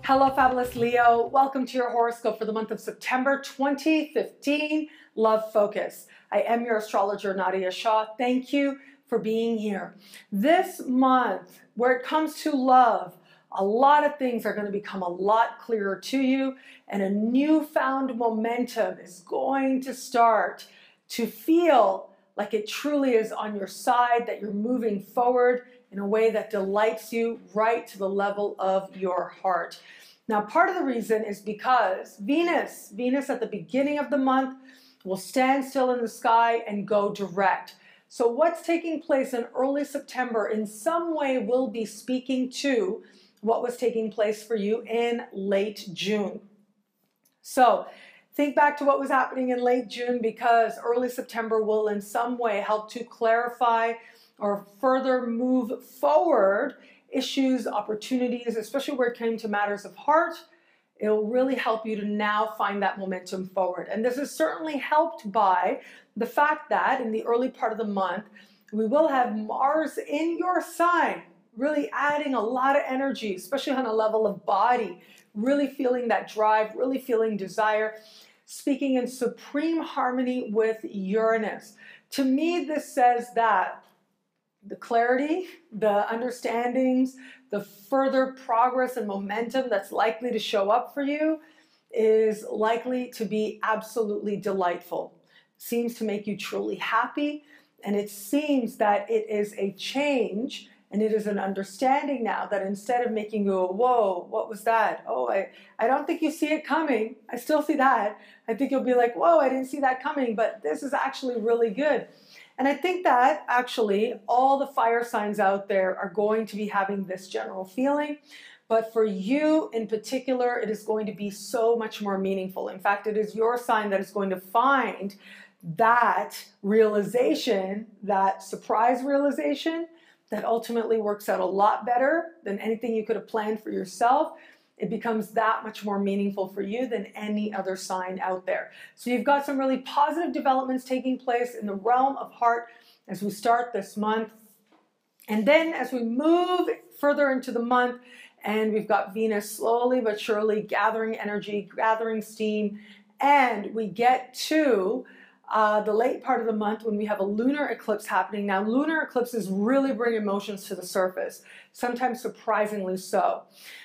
Hello, fabulous Leo. Welcome to your horoscope for the month of September 2015, Love Focus. I am your astrologer, Nadiya Shah. Thank you for being here. This month, where it comes to love, a lot of things are going to become a lot clearer to you, and a newfound momentum is going to start to feel like it truly is on your side, that you're moving forward in a way that delights you right to the level of your heart. Now, part of the reason is because Venus at the beginning of the month will stand still in the sky and go direct. So what's taking place in early September in some way will be speaking to what was taking place for you in late June. So think back to what was happening in late June, because early September will in some way help to clarify or further move forward issues, opportunities, especially where it came to matters of heart. It'll really help you to now find that momentum forward. And this is certainly helped by the fact that in the early part of the month, we will have Mars in your sign, really adding a lot of energy, especially on a level of body, really feeling that drive, really feeling desire, speaking in supreme harmony with Uranus. To me, this says that the clarity, the understandings, the further progress and momentum that's likely to show up for you is likely to be absolutely delightful. Seems to make you truly happy, and it seems that it is a change and it is an understanding now that instead of making you go, whoa, what was that? Oh, I don't think you see it coming. I still see that. I think you'll be like, whoa, I didn't see that coming, but this is actually really good. And I think that actually all the fire signs out there are going to be having this general feeling. But for you in particular, it is going to be so much more meaningful. In fact, it is your sign that is going to find that realization, that surprise realization, that ultimately works out a lot better than anything you could have planned for yourself. It becomes that much more meaningful for you than any other sign out there. So you've got some really positive developments taking place in the realm of heart as we start this month. And then as we move further into the month, and we've got Venus slowly but surely gathering energy, gathering steam, and we get to the late part of the month when we have a lunar eclipse happening. Now, lunar eclipses really bring emotions to the surface, sometimes surprisingly so.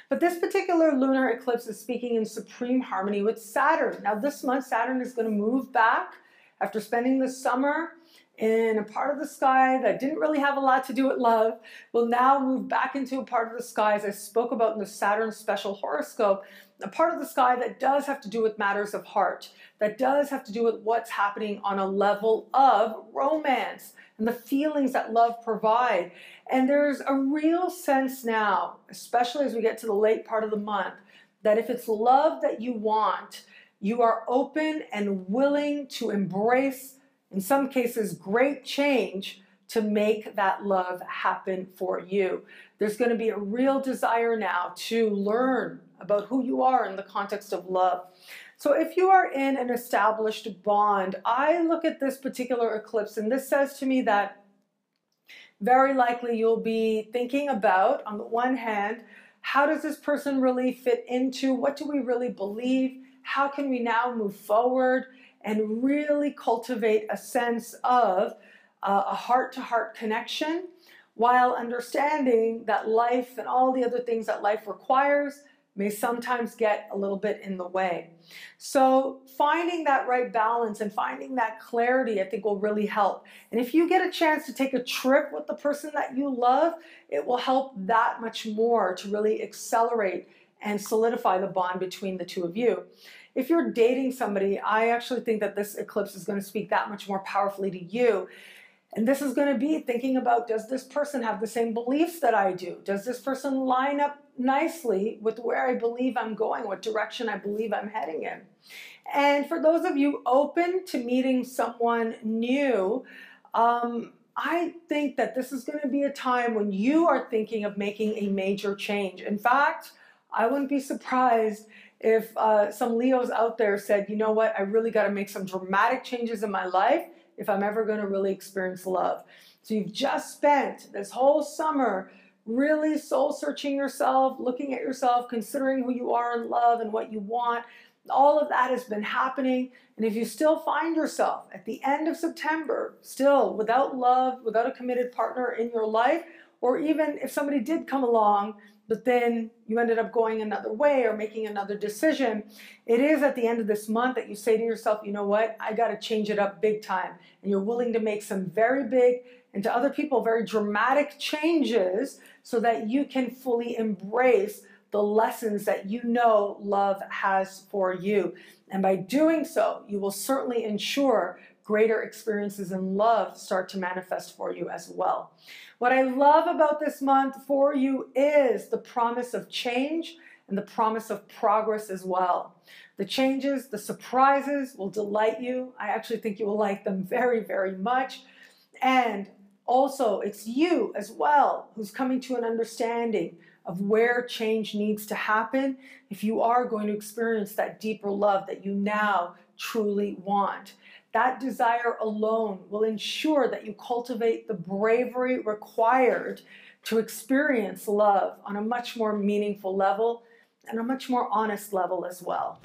But this particular lunar eclipse is speaking in supreme harmony with Saturn. Now, this month, Saturn is going to move back after spending the summer in a part of the sky that didn't really have a lot to do with love, will now move back into a part of the sky, as I spoke about in the Saturn special horoscope, a part of the sky that does have to do with matters of heart, that does have to do with what's happening on a level of romance and the feelings that love provide. And there's a real sense now, especially as we get to the late part of the month, that if it's love that you want, you are open and willing to embrace, in some cases, great change to make that love happen for you. There's going to be a real desire now to learn about who you are in the context of love. So if you are in an established bond, I look at this particular eclipse and this says to me that very likely you'll be thinking about, on the one hand, how does this person really fit into, what do we really believe, how can we now move forward and really cultivate a sense of a heart-to-heart connection, while understanding that life and all the other things that life requires may sometimes get a little bit in the way. So finding that right balance and finding that clarity, I think, will really help. And if you get a chance to take a trip with the person that you love, it will help that much more to really accelerate and solidify the bond between the two of you. If you're dating somebody, I actually think that this eclipse is going to speak that much more powerfully to you. And this is going to be thinking about, does this person have the same beliefs that I do? Does this person line up nicely with where I believe I'm going, what direction I believe I'm heading in? And for those of you open to meeting someone new, I think that this is going to be a time when you are thinking of making a major change. In fact, I wouldn't be surprised if some Leos out there said, you know what, I really got to make some dramatic changes in my life if I'm ever going to really experience love. So you've just spent this whole summer really soul searching yourself, looking at yourself, considering who you are in love and what you want. All of that has been happening. And if you still find yourself at the end of September, still without love, without a committed partner in your life, or even if somebody did come along, but then you ended up going another way or making another decision, it is at the end of this month that you say to yourself, you know what, I got to change it up big time. And you're willing to make some very big, and to other people, very dramatic changes so that you can fully embrace the lessons that you know love has for you. And by doing so, you will certainly ensure greater experiences in love start to manifest for you as well. What I love about this month for you is the promise of change and the promise of progress as well. The changes, the surprises will delight you. I actually think you will like them very, very much. And also, it's you as well who's coming to an understanding of where change needs to happen if you are going to experience that deeper love that you now truly want. That desire alone will ensure that you cultivate the bravery required to experience love on a much more meaningful level and a much more honest level as well.